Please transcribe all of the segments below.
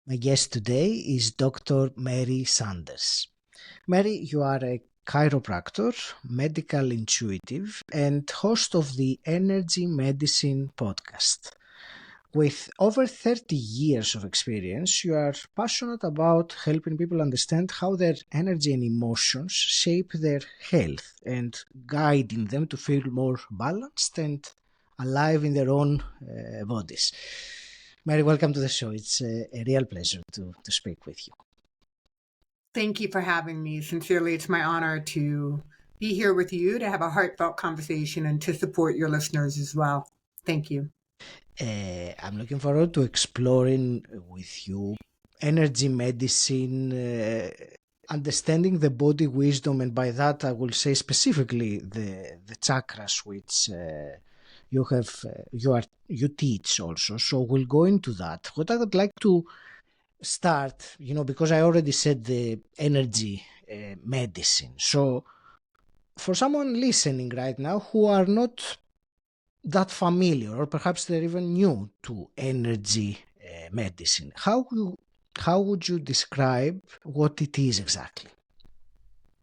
My guest today is Dr. Mary Sanders. Mary, you are a chiropractor, medical intuitive, and host of the Energy Medicine podcast. With over 30 years of experience, you are passionate about helping people understand how their energy and emotions shape their health and guiding them to feel more balanced and alive in their own bodies. Mary, welcome to the show. It's a real pleasure to speak with you. Thank you for having me. Sincerely, it's my honor to be here with you to have a heartfelt conversation and to support your listeners as well. Thank you. I'm looking forward to exploring with you energy medicine, understanding the body wisdom, and by that I will say specifically the chakras, which you teach also. So we'll go into that. What I would like to start, because I already said the energy medicine. So for someone listening right now who are not that familiar, or perhaps they're even new to energy medicine, how would you describe what it is exactly?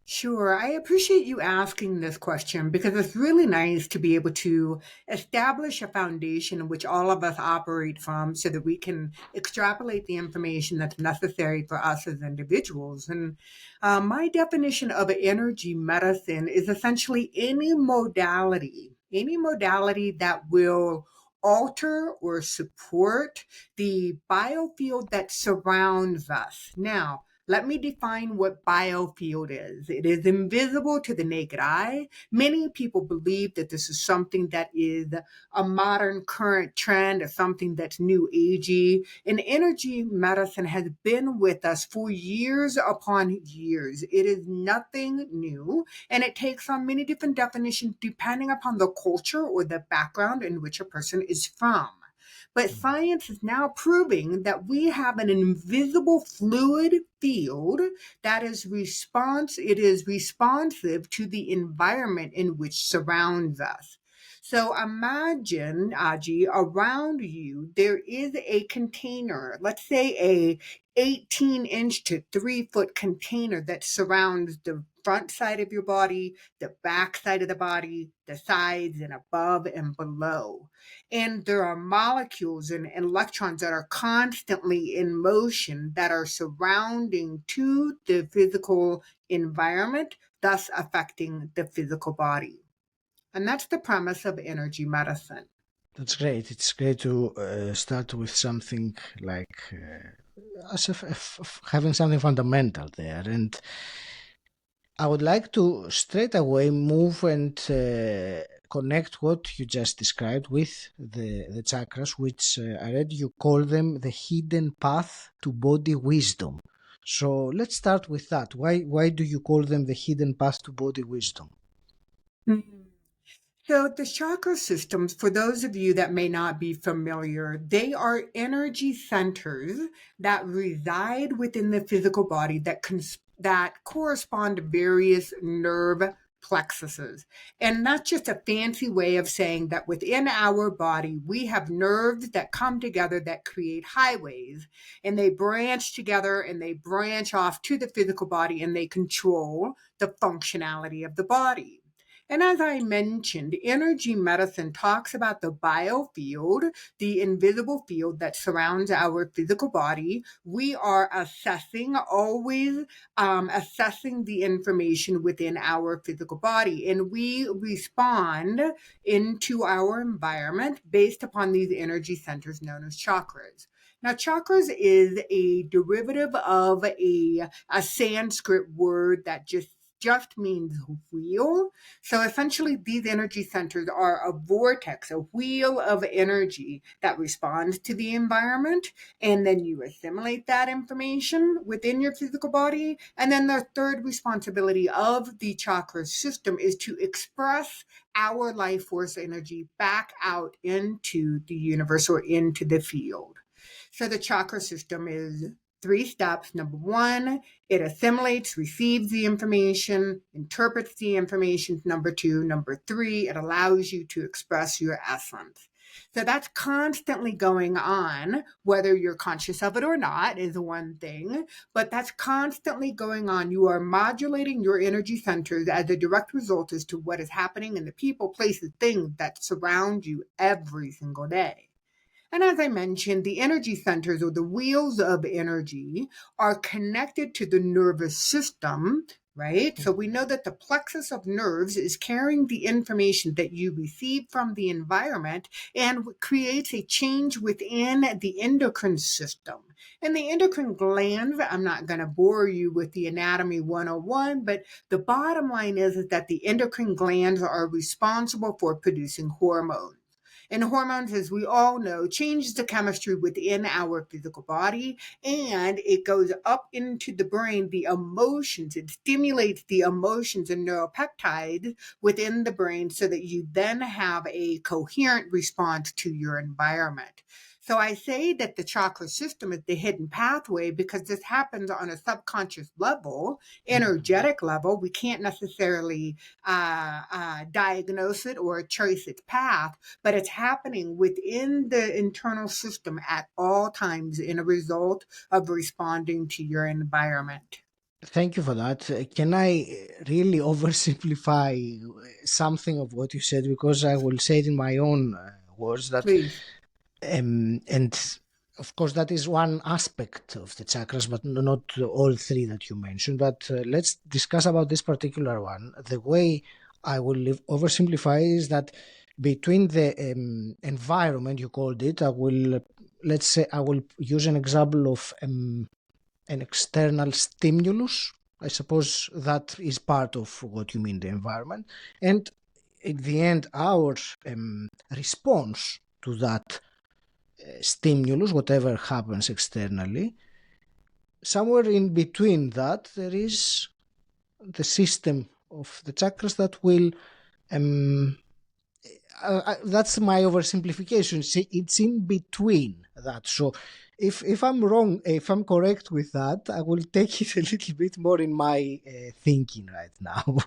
Sure. I appreciate you asking this question because it's really nice to be able to establish a foundation in which all of us operate from so that we can extrapolate the information that's necessary for us as individuals. And my definition of energy medicine is essentially any modality that will alter or support the biofield that surrounds us. Now, let me define what biofield is. It is invisible to the naked eye. Many people believe that this is something that is a modern current trend or something that's new agey. And energy medicine has been with us for years upon years. It is nothing new, and it takes on many different definitions depending upon the culture or the background in which a person is from. But science is now proving that we have an invisible fluid field that is it is responsive to the environment in which surrounds us. So imagine, Aji, around you, there is a container, let's say a 18-inch to 3-foot container that surrounds the front side of your body, the back side of the body, the sides and above and below. And there are molecules and electrons that are constantly in motion that are surrounding to the physical environment, thus affecting the physical body. And that's the premise of energy medicine. That's great. It's great to start with something like as having something fundamental there. And I would like to straight away move and connect what you just described with the chakras, which I read you call them the hidden path to body wisdom. So let's start with that. Why do you call them the hidden path to body wisdom? Mhm. So, the chakra systems, for those of you that may not be familiar, they are energy centers that reside within the physical body that correspond to various nerve plexuses. And that's just a fancy way of saying that within our body, we have nerves that come together that create highways, and they branch together and they branch off to the physical body and they control the functionality of the body. And as I mentioned, energy medicine talks about the biofield, the invisible field that surrounds our physical body. We are always assessing the information within our physical body, and we respond into our environment based upon these energy centers known as chakras. Now, chakras is a derivative of a Sanskrit word that just means wheel. So essentially, these energy centers are a vortex, a wheel of energy that responds to the environment. And then you assimilate that information within your physical body. And then the third responsibility of the chakra system is to express our life force energy back out into the universe or into the field. So the chakra system is 3 steps. Number one, it assimilates, receives the information, interprets the information. Number two, number three, it allows you to express your essence. So that's constantly going on, whether you're conscious of it or not, is one thing, but that's constantly going on. You are modulating your energy centers as a direct result as to what is happening in the people, places, things that surround you every single day. And as I mentioned, the energy centers or the wheels of energy are connected to the nervous system, right? So we know that the plexus of nerves is carrying the information that you receive from the environment and creates a change within the endocrine system. And the endocrine glands, I'm not going to bore you with the anatomy 101, but the bottom line is that the endocrine glands are responsible for producing hormones. And hormones, as we all know, changes the chemistry within our physical body, and it goes up into the brain, the emotions. It stimulates the emotions and neuropeptides within the brain so that you then have a coherent response to your environment. So I say that the chakra system is the hidden pathway because this happens on a subconscious level, Mhm. energetic level. We can't necessarily diagnose it or trace its path, but it's happening within the internal system at all times in a result of responding to your environment. Thank you for that. Can I really oversimplify something of what you said? Because I will say it in my own words that, Please. and of course, that is one aspect of the chakras, but not all three that you mentioned. But let's discuss about this particular one. The way I will oversimplify is that between the environment you called it, I will, let's say, I will use an example of an external stimulus. I suppose that is part of what you mean, the environment. And at the end, our response to that stimulus, whatever happens externally, somewhere in between that, there is the system of the chakras that will um, that's my oversimplification. See, it's in between that. So if I'm wrong, if I'm correct with that, I will take it a little bit more in my thinking right now.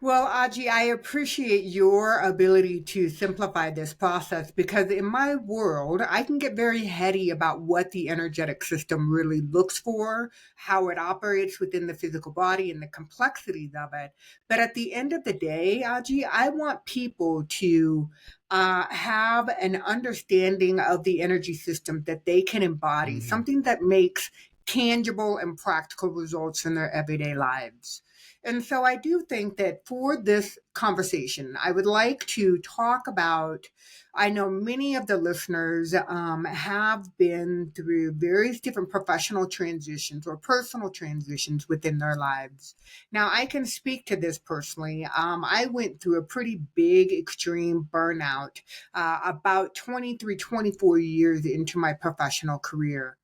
Well, Aji, I appreciate your ability to simplify this process because in my world, I can get very heady about what the energetic system really looks for, how it operates within the physical body, and the complexities of it. But at the end of the day, Aji, I want people to have an understanding of the energy system that they can embody, Mhm. something that makes tangible and practical results in their everyday lives. And so I do think that for this conversation, I would like to talk about. I know many of the listeners have been through various different professional transitions or personal transitions within their lives. Now, I can speak to this personally. I went through a pretty big, extreme burnout about 23, 24 years into my professional career.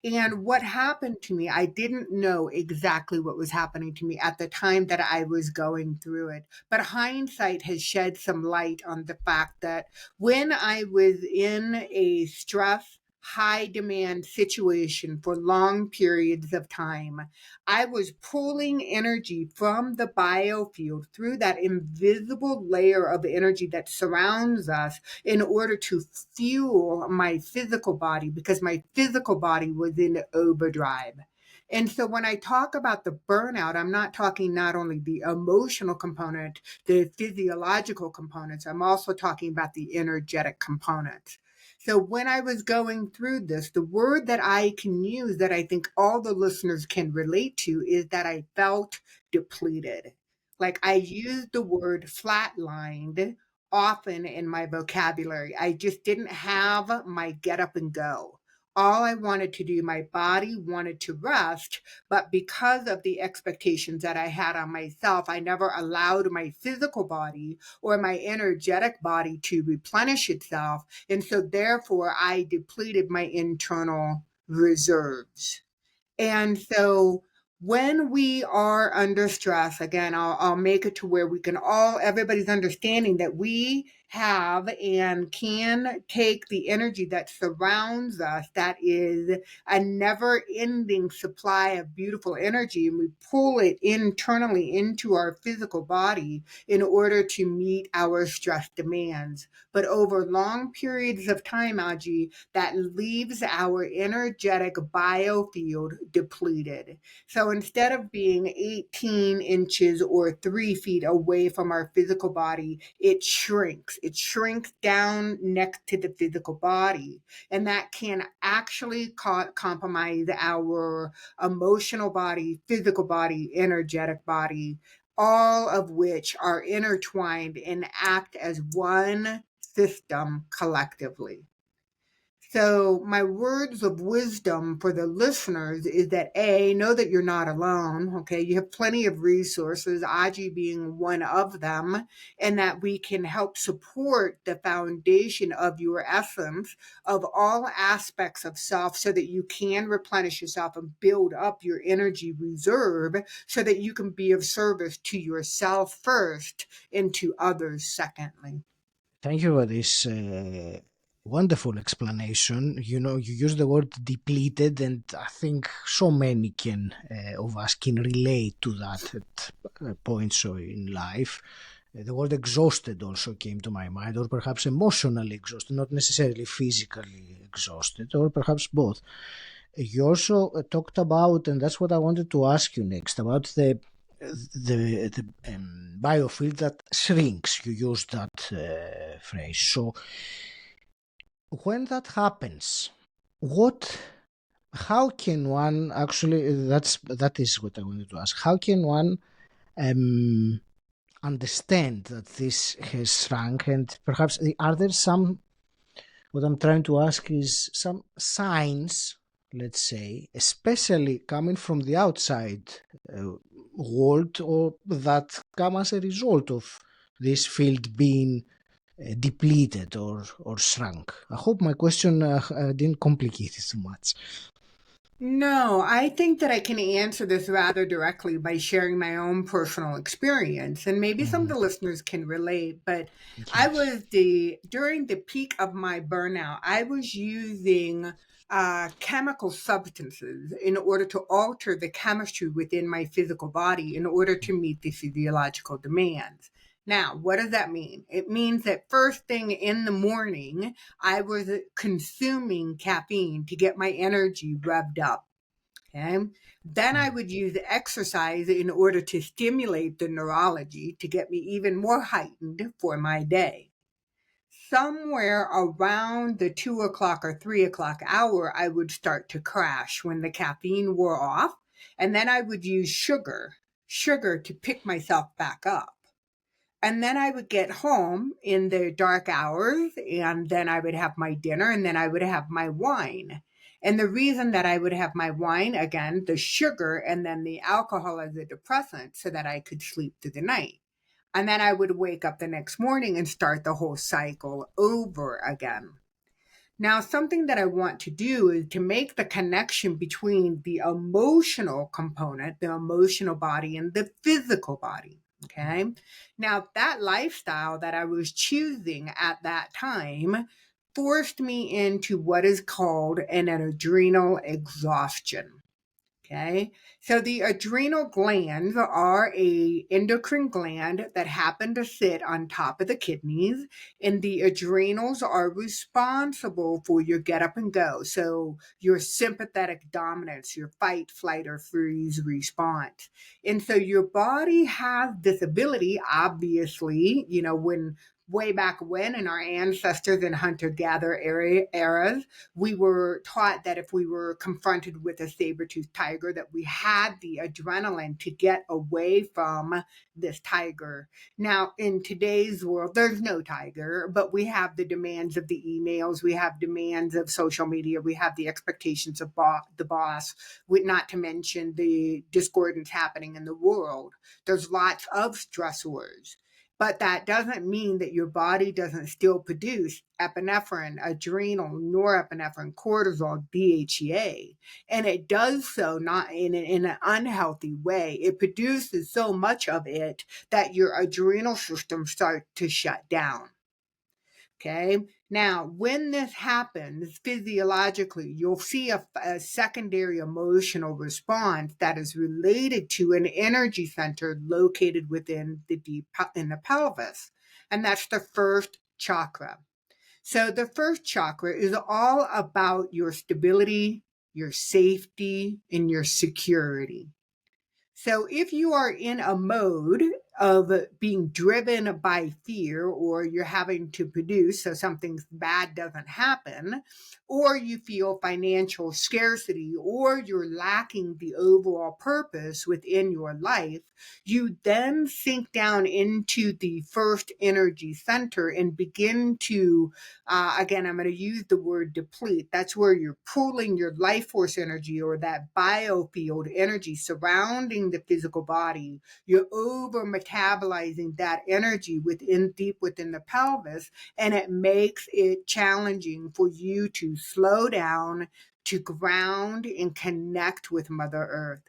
And what happened to me, I didn't know exactly what was happening to me at the time that I was going through it. But hindsight has shed some light on the fact that when I was in a stress, high demand situation for long periods of time, I was pulling energy from the biofield through that invisible layer of energy that surrounds us in order to fuel my physical body because my physical body was in overdrive. And so when I talk about the burnout, I'm not talking not only the emotional component, the physiological components, I'm also talking about the energetic components. So when I was going through this, the word that I can use that I think all the listeners can relate to is that I felt depleted. Like I used the word flatlined often in my vocabulary. I just didn't have my get up and go. All I wanted to do, my body wanted to rest, but because of the expectations that I had on myself, I never allowed my physical body or my energetic body to replenish itself. And so, therefore, I depleted my internal reserves. And so when we are under stress, again, I'll make it to where we can all, everybody's understanding that we have and can take the energy that surrounds us, that is a never ending supply of beautiful energy, and we pull it internally into our physical body in order to meet our stress demands. But over long periods of time, Aji, that leaves our energetic biofield depleted. So instead of being 18 inches or 3 feet away from our physical body, it shrinks. It shrinks down next to the physical body. And that can actually compromise our emotional body, physical body, energetic body, all of which are intertwined and act as one system collectively. So, my words of wisdom for the listeners is that A, know that you're not alone. Okay. You have plenty of resources, Aji being one of them, and that we can help support the foundation of your essence of all aspects of self so that you can replenish yourself and build up your energy reserve so that you can be of service to yourself first and to others secondly. Thank you for this wonderful explanation. You know, you use the word depleted, and I think so many can of us can relate to that at points in life. The word exhausted also came to my mind, or perhaps emotionally exhausted, not necessarily physically exhausted, or perhaps both. You also talked about, and that's what I wanted to ask you next, about the biofield that shrinks. You used that phrase. So when that happens, what? How can one actually? That is what I wanted to ask. How can one um, understand that this has shrunk? And perhaps are there some? What I'm trying to ask is some signs, let's say, especially coming from the outside world, or that come as a result of this field being depleted or shrunk. I hope my question didn't complicate it too much. No, I think that I can answer this rather directly by sharing my own personal experience. And maybe some of Mhm. the listeners can relate, but Thank you. I was during the peak of my burnout, I was using chemical substances in order to alter the chemistry within my physical body in order to meet the physiological demands. Now, what does that mean? It means that first thing in the morning, I was consuming caffeine to get my energy revved up. Okay. Then I Mm. would use exercise in order to stimulate the neurology to get me even more heightened for my day. Somewhere around the 2 o'clock or 3 o'clock hour, I would start to crash when the caffeine wore off. And then I would use sugar to pick myself back up. And then I would get home in the dark hours, and then I would have my dinner, and then I would have my wine. And the reason that I would have my wine, again, the sugar and then the alcohol as a depressant, so that I could sleep through the night. And then I would wake up the next morning and start the whole cycle over again. Now, something that I want to do is to make the connection between the emotional component, the emotional body, and the physical body. Okay. Now, that lifestyle that I was choosing at that time forced me into what is called an adrenal exhaustion. Okay. So the adrenal glands are a endocrine gland that happen to sit on top of the kidneys, and the adrenals are responsible for your get up and go. So your sympathetic dominance, your fight, flight, or freeze response. And so your body has this ability, obviously, when way back when in our ancestors and hunter gatherer eras, we were taught that if we were confronted with a saber-toothed tiger, that we had the adrenaline to get away from this tiger. Now, in today's world, there's no tiger, but we have the demands of the emails, we have demands of social media, we have the expectations of the boss, not to mention the discordance happening in the world. There's lots of stressors. But that doesn't mean that your body doesn't still produce epinephrine, adrenal, norepinephrine, cortisol, DHEA. And it does so not in an unhealthy way. It produces so much of it that your adrenal system starts to shut down. Okay. Now, when this happens physiologically, you'll see a secondary emotional response that is related to an energy center located within the deep in the pelvis. And that's the first chakra. So the first chakra is all about your stability, your safety, and your security. So if you are in a mode of being driven by fear, or you're having to produce so something bad doesn't happen, or you feel financial scarcity, or you're lacking the overall purpose within your life, you then sink down into the first energy center and begin to, again, I'm going to use the word deplete. That's where you're pulling your life force energy, or that biofield energy surrounding the physical body. You're over metabolizing that energy deep within the pelvis, and it makes it challenging for you to slow down, to ground and connect with Mother Earth.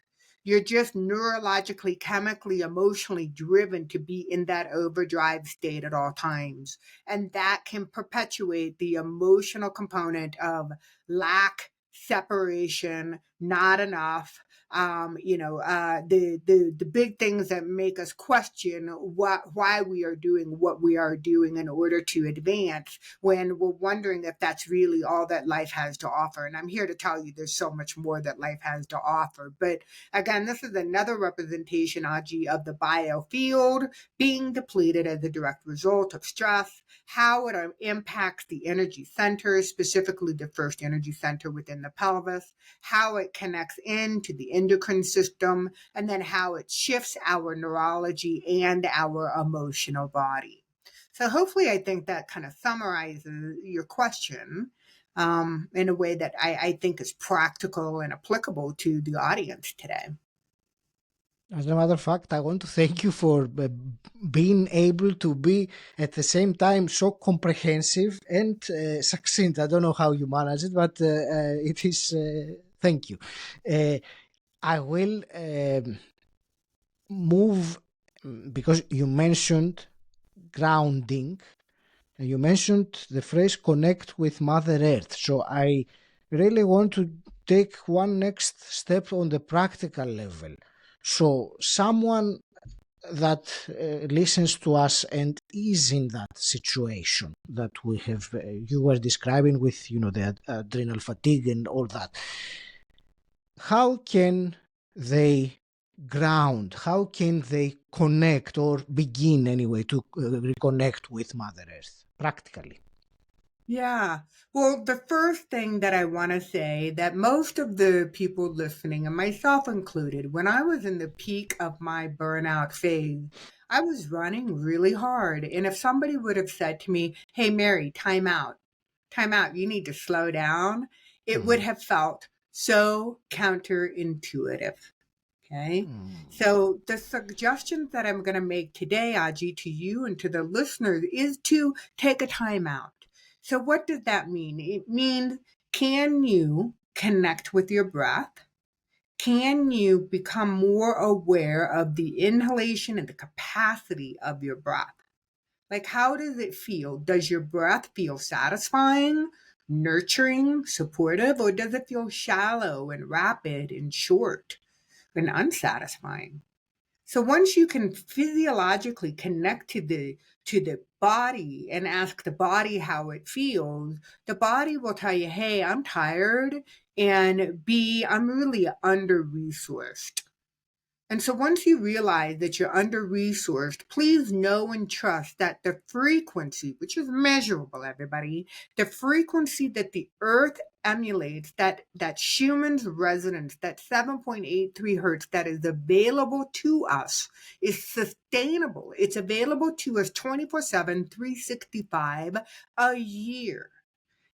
You're just neurologically, chemically, emotionally driven to be in that overdrive state at all times. And that can perpetuate the emotional component of lack, separation, not enough, the big things that make us question why we are doing what we are doing in order to advance, when we're wondering if that's really all that life has to offer. And I'm here to tell you there's so much more that life has to offer. But again, this is another representation, Aji, of the biofield being depleted as a direct result of stress, how it impacts the energy centers, specifically the first energy center within the pelvis, how it connects into the endocrine system, and then how it shifts our neurology and our emotional body. So hopefully I think that kind of summarizes your question in a way that I think is practical and applicable to the audience today. As a matter of fact, I want to thank you for being able to be at the same time so comprehensive and succinct. I don't know how you manage it, but it is. Thank you. I will move because you mentioned grounding. And you mentioned the phrase connect with Mother Earth. So I really want to take one next step on the practical level. So someone that listens to us and is in that situation that we have, you were describing with, the adrenal fatigue and all that. How can they ground? How can they connect or begin anyway to reconnect with Mother Earth practically? Yeah. Well, the first thing that I want to say, that most of the people listening, and myself included, when I was in the peak of my burnout phase, I was running really hard. And if somebody would have said to me, "Hey, Mary, time out, you need to slow down," it would Mm. have felt so counterintuitive. Okay. Mm. So the suggestions that I'm going to make today, Aji, to you and to the listeners, is to take a time out. So what does that mean? It means, can you connect with your breath? Can you become more aware of the inhalation and the capacity of your breath? Like, how does it feel? Does your breath feel satisfying, nurturing, supportive, or does it feel shallow and rapid and short and unsatisfying? So once you can physiologically connect to the body and ask the body how it feels, the body will tell you, "Hey, I'm tired," and "B, I'm really under resourced." And so once you realize that you're under resourced, please know and trust that the frequency, which is measurable, everybody, the frequency that the earth emulates, that Schumann's resonance, that 7.83 hertz that is available to us, is sustainable. It's available to us 24/7, 365 a year.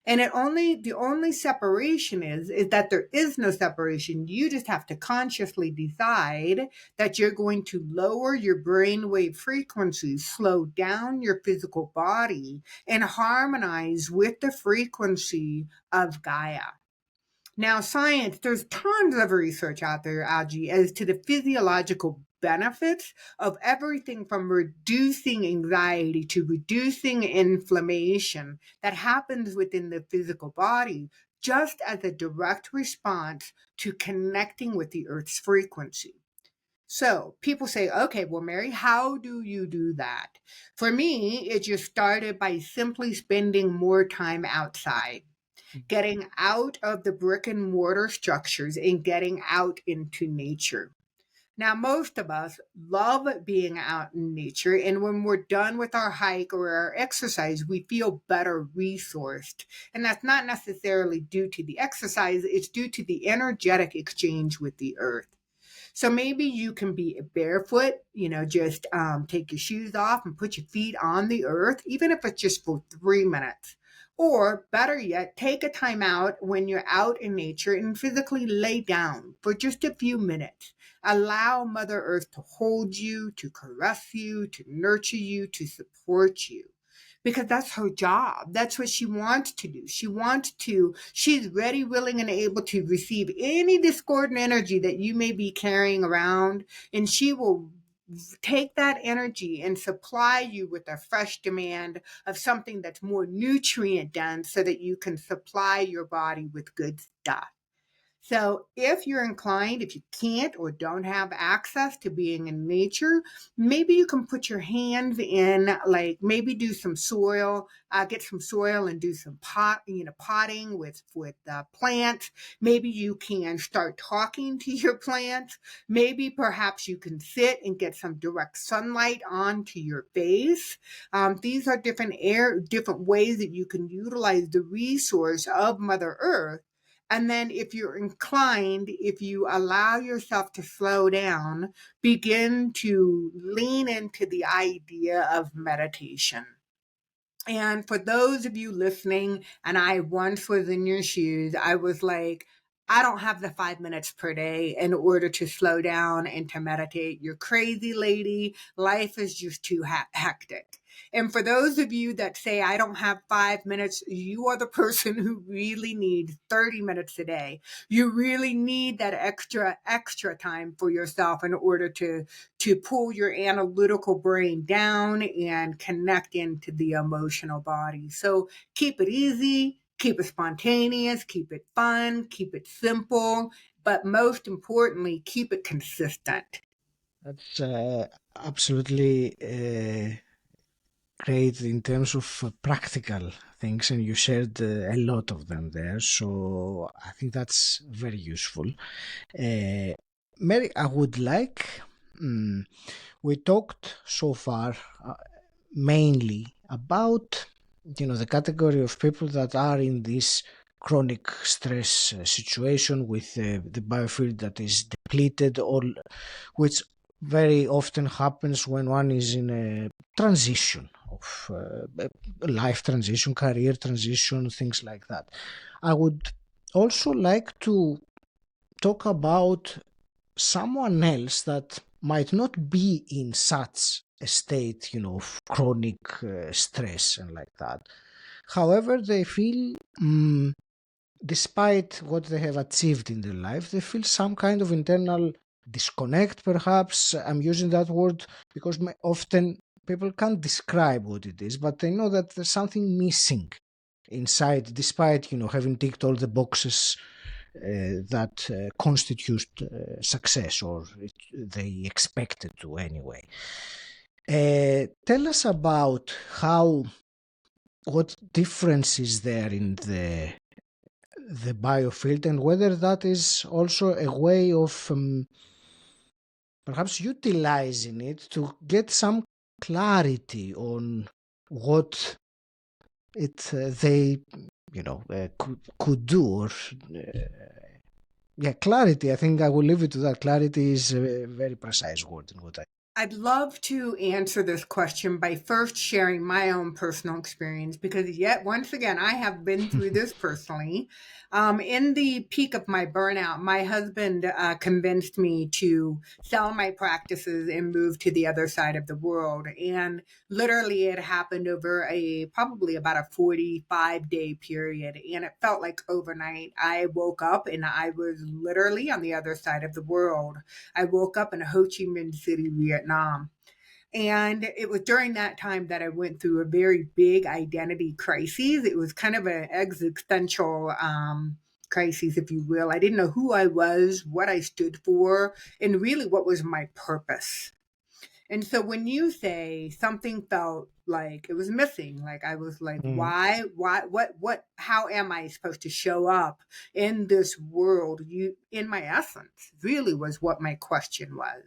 And the only separation is that there is no separation. You just have to consciously decide that you're going to lower your brainwave frequencies, slow down your physical body, and harmonize with the frequency of Gaia. Now, science, there's tons of research out there, Algie, as to the physiological benefits of everything from reducing anxiety to reducing inflammation that happens within the physical body, just as a direct response to connecting with the earth's frequency. So people say, okay, well, Mary, how do you do that? For me, it just started by simply spending more time outside, getting out of the brick and mortar structures and getting out into nature. Now, most of us love being out in nature, and when we're done with our hike or our exercise, we feel better resourced. And that's not necessarily due to the exercise, it's due to the energetic exchange with the earth. So maybe you can be barefoot, just take your shoes off and put your feet on the earth, even if it's just for 3 minutes. Or better yet, take a time out when you're out in nature and physically lay down for just a few minutes. Allow Mother Earth to hold you, to caress you, to nurture you, to support you, because that's her job. That's what she wants to do. She's ready, willing, and able to receive any discordant energy that you may be carrying around, and she will take that energy and supply you with a fresh demand of something that's more nutrient dense so that you can supply your body with good stuff. So if you're inclined, if you can't or don't have access to being in nature, maybe you can put your hands in, like maybe do some soil, get some soil and do some potting with plants. Maybe you can start talking to your plants. Maybe perhaps you can sit and get some direct sunlight onto your face. These are different ways that you can utilize the resource of Mother Earth. And then, if you're inclined, if you allow yourself to slow down, begin to lean into the idea of meditation. And for those of you listening, and I once was in your shoes, I was like, I don't have the 5 minutes per day in order to slow down and to meditate. You're crazy, lady. Life is just too hectic. And for those of you that say, I don't have 5 minutes, you are the person who really needs 30 minutes a day. You really need that extra time for yourself in order to pull your analytical brain down and connect into the emotional body. So keep it easy, keep it spontaneous, keep it fun, keep it simple, but most importantly, keep it consistent. That's absolutely great in terms of practical things, and you shared a lot of them there. So I think that's very useful. Mary, I would like, we talked so far mainly about, the category of people that are in this chronic stress situation with the biofield that is depleted, or which very often happens when one is in a transition of life transition, career transition, things like that. I would also like to talk about someone else that might not be in such a state, of chronic stress and like that. However, they feel, despite what they have achieved in their life, they feel some kind of internal disconnect, perhaps. I'm using that word because often people can't describe what it is, but they know that there's something missing inside, despite, having ticked all the boxes that constitute success, or they expected to anyway. Tell us about what difference is there in the biofield, and whether that is also a way of perhaps utilizing it to get some clarity on what they could do, or clarity. I think I will leave it to that. Clarity is a very precise word in what I I'd love to answer this question by first sharing my own personal experience because, yet, once again, I have been through this personally. In the peak of my burnout, my husband convinced me to sell my practices and move to the other side of the world. And literally, it happened over a probably about a 45-day period. And it felt like overnight. I woke up and I was literally on the other side of the world. I woke up in Ho Chi Minh City, Vietnam. And it was during that time that I went through a very big identity crisis. It was kind of an existential crisis, if you will. I didn't know who I was, what I stood for, and really what was my purpose. And so when you say something felt like it was missing, like I was like, Mm, how am I supposed to show up in this world? In my essence, really was what my question was.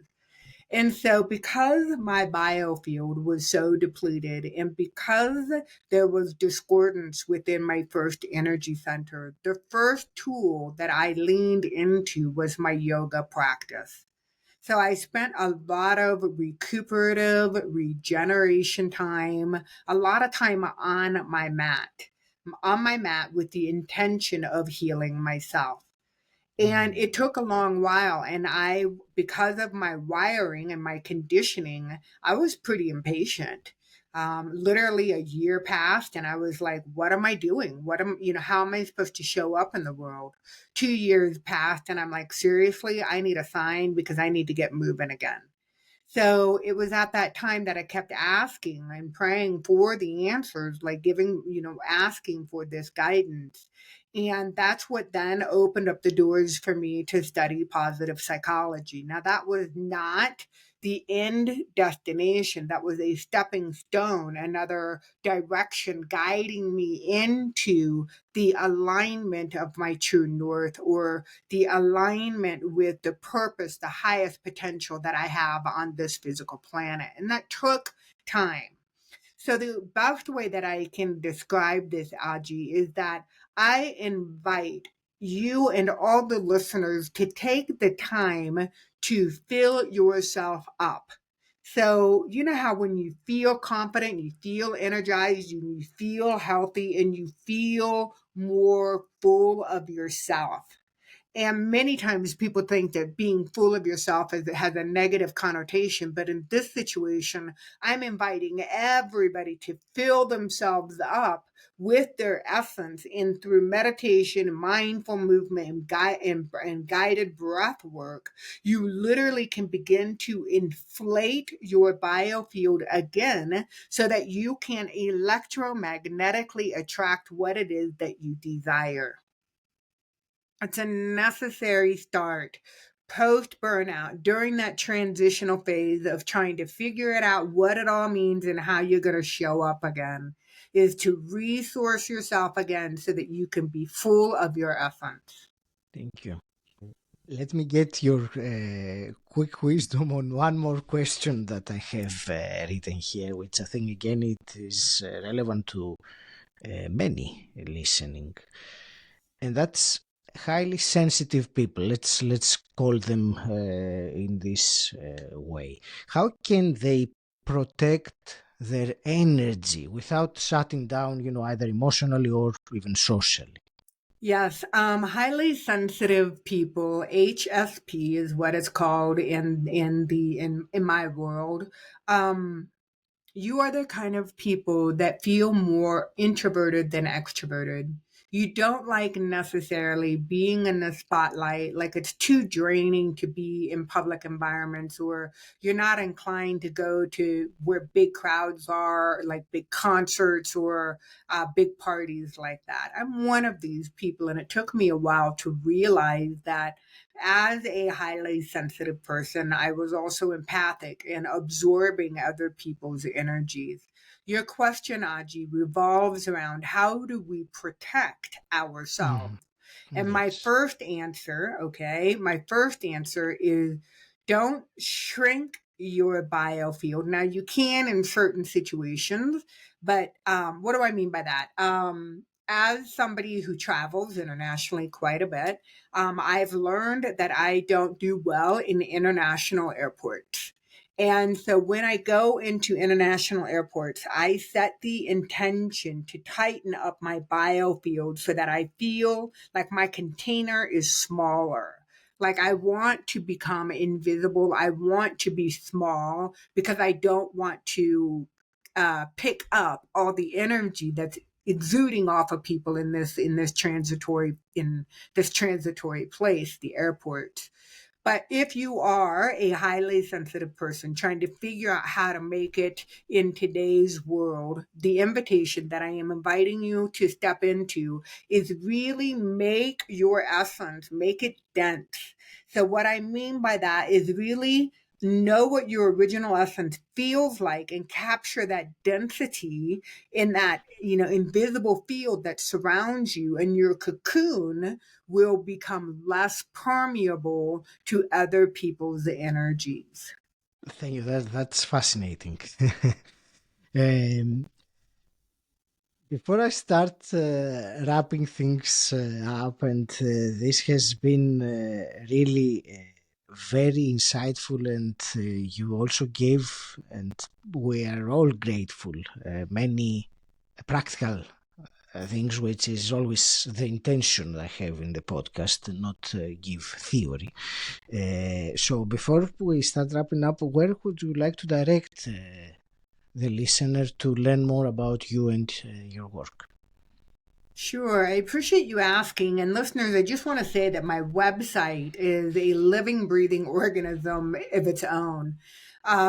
And so, because my biofield was so depleted, and because there was discordance within my first energy center, the first tool that I leaned into was my yoga practice. So I spent a lot of recuperative regeneration time, a lot of time on my mat with the intention of healing myself. And mm, it took a long while. And because of my wiring and my conditioning, I was pretty impatient. Literally a year passed and I was like, what am I doing? How am I supposed to show up in the world? 2 years passed and I'm like, seriously, I need a sign because I need to get moving again. So it was at that time that I kept asking and praying for the answers, like asking for this guidance. And that's what then opened up the doors for me to study positive psychology. Now, that was not the end destination, that was a stepping stone, another direction guiding me into the alignment of my true north, or the alignment with the purpose, the highest potential that I have on this physical planet. And that took time. So the best way that I can describe this, Aji, is that I invite you and all the listeners to take the time to fill yourself up. So, you know how when you feel confident, you feel energized, you feel healthy, and you feel more full of yourself. And many times people think that being full of yourself has a negative connotation. But in this situation, I'm inviting everybody to fill themselves up with their essence. And through meditation, mindful movement, and guided breath work, you literally can begin to inflate your biofield again so that you can electromagnetically attract what it is that you desire. It's a necessary start post burnout, during that transitional phase of trying to figure it out, what it all means and how you're going to show up again, is to resource yourself again so that you can be full of your essence. thank you. Let me get your quick wisdom on one more question that I have written here, which I think again it is relevant to many listening, and that's highly sensitive people. Let's call them in this way. How can they protect their energy without shutting down? Either emotionally or even socially. Yes, highly sensitive people, HSP is what it's called in my world. Um, You are the kind of people that feel more introverted than extroverted. You don't like necessarily being in the spotlight, like it's too draining to be in public environments, or you're not inclined to go to where big crowds are, like big concerts or big parties like that. I'm one of these people, and it took me a while to realize that as a highly sensitive person, I was also empathic and absorbing other people's energies. Your question, Aji, revolves around how do we protect ourselves? Mhm. And Yes. my first answer is don't shrink your biofield. Now, you can in certain situations, but what do I mean by that? As somebody who travels internationally quite a bit, I've learned that I don't do well in international airports. And so when I go into international airports, I set the intention to tighten up my biofield so that I feel like my container is smaller. Like I want to become invisible. I want to be small because I don't want to pick up all the energy that's exuding off of people in this transitory place, the airport. But if you are a highly sensitive person trying to figure out how to make it in today's world, the invitation that I am inviting you to step into is really make your essence, make it dense. So, what I mean by that is really know what your original essence feels like and capture that density in that invisible field that surrounds you, and your cocoon will become less permeable to other people's energies. Thank you. That's fascinating. um, Before I start wrapping things up, and this has been really very insightful, and you also gave, and we are all grateful, many practical things, which is always the intention I have in the podcast, not give theory. So before we start wrapping up, where would you like to direct the listener to learn more about you and your work? Sure. I appreciate you asking. And listeners, I just want to say that my website is a living, breathing organism of its own.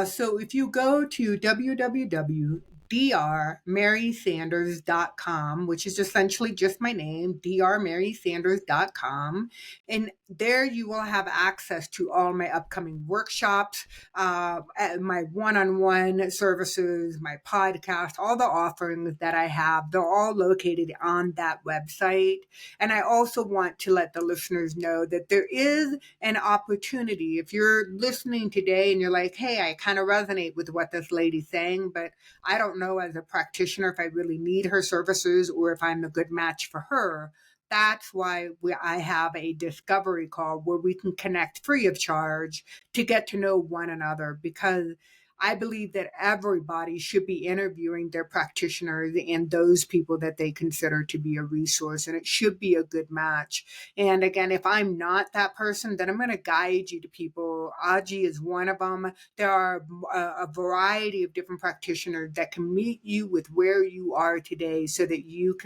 So if you go to www.drmarysanders.com, which is essentially just my name, drmarysanders.com, and there you will have access to all my upcoming workshops, my one-on-one services, my podcast, all the offerings that I have. They're all located on that website. And I also want to let the listeners know that there is an opportunity. If you're listening today and you're like, hey, I kind of resonate with what this lady's saying, but I don't know as a practitioner if I really need her services or if I'm a good match for her. That's why I have a discovery call where we can connect free of charge to get to know one another, because I believe that everybody should be interviewing their practitioners and those people that they consider to be a resource, and it should be a good match. And again, if I'm not that person, then I'm going to guide you to people. Aji is one of them. There are a variety of different practitioners that can meet you with where you are today, so that you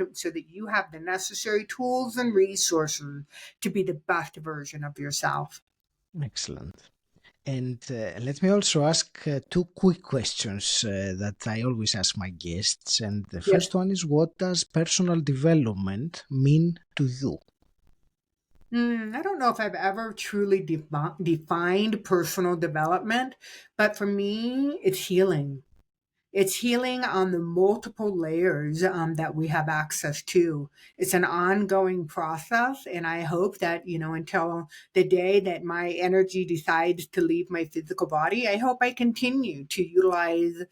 have the necessary tools and resources to be the best version of yourself. Excellent. And let me also ask two quick questions that I always ask my guests. And the Yes. first one is, what does personal development mean to you? I don't know if I've ever truly defined personal development, but for me, it's healing. It's healing on the multiple layers that we have access to. It's an ongoing process. And I hope that, until the day that my energy decides to leave my physical body, I hope I continue to utilize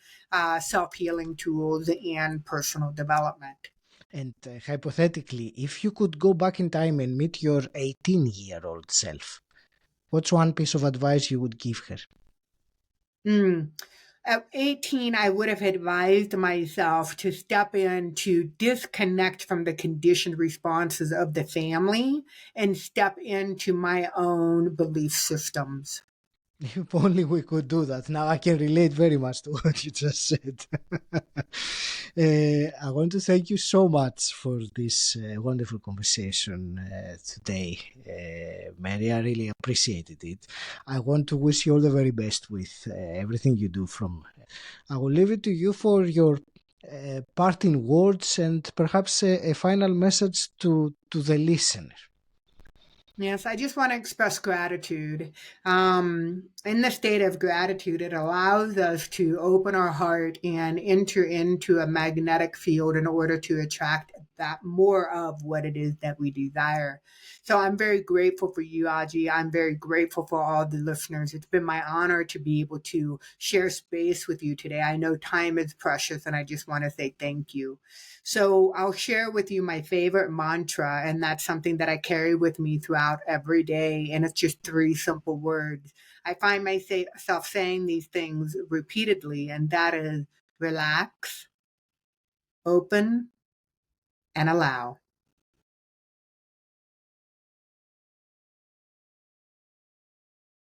self healing tools and personal development. And hypothetically, if you could go back in time and meet your 18-year-old self, what's one piece of advice you would give her? Mm. At 18, I would have advised myself to step in to disconnect from the conditioned responses of the family and step into my own belief systems. If only we could do that. Now I can relate very much to what you just said. I want to thank you so much for this wonderful conversation today, Mary. I really appreciated it. I want to wish you all the very best with everything you do. I will leave it to you for your parting words and perhaps a final message to the listener. Yes, I just want to express gratitude. In the state of gratitude, it allows us to open our heart and enter into a magnetic field in order to attract that more of what it is that we desire. So I'm very grateful for you, Aji. I'm very grateful for all the listeners. It's been my honor to be able to share space with you today. I know time is precious, and I just want to say thank you. So I'll share with you my favorite mantra, and that's something that I carry with me throughout every day. And it's just three simple words. I find myself saying these things repeatedly, and that is relax, open, and allow.